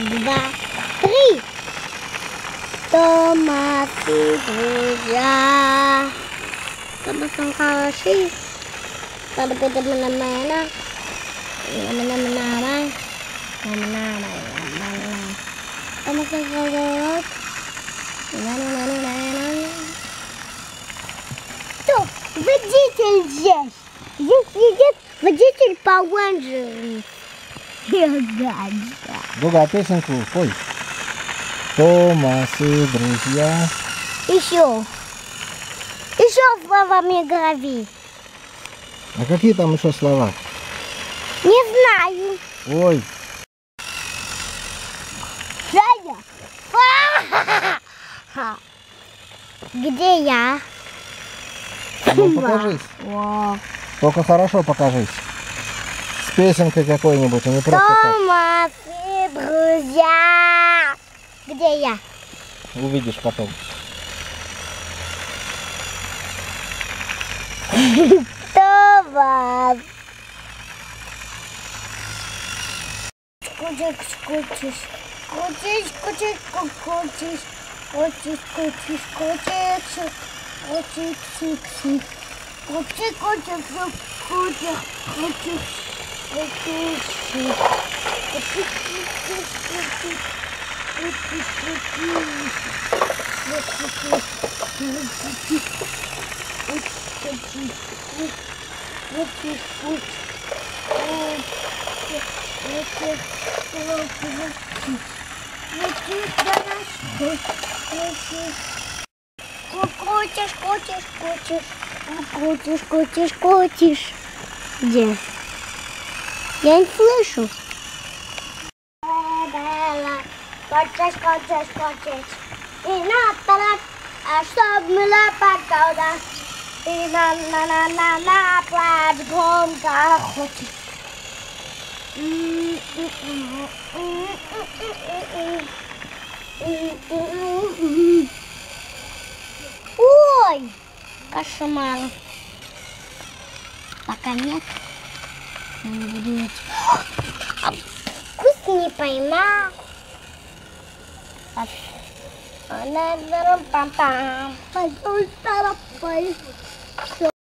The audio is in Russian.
два, три. Томас и друзья. Томас он хороший. Надо пойти мана-мана. Мана-мана. Мана-мана. Томас он хороший. Что? Водитель здесь. Здесь сидит водитель по-оранжевому. Дуга, песенку пой. Томас и друзья. Еще словами грави. А какие там еще слова? Не знаю. Ой. Саня. Где я? Ну покажись. О. Только хорошо покажись. С песенкой какой-нибудь, а не просто так. Томас и друзья. Где я? Увидишь потом. Томас. Скучишь, скучишь. Скучишь, скучишь, скучишь. Скучишь, скучишь, скучишь. Скучишь, скучишь. Скучишь, скучишь, скучишь. Скучишь. Где? Я не слышу. Скучишь. И на а чтоб мыла погода. И на плачь громко хочешь. Ой, кошмар. Пока нет. Я не буду есть. Вкус не поймал. Все.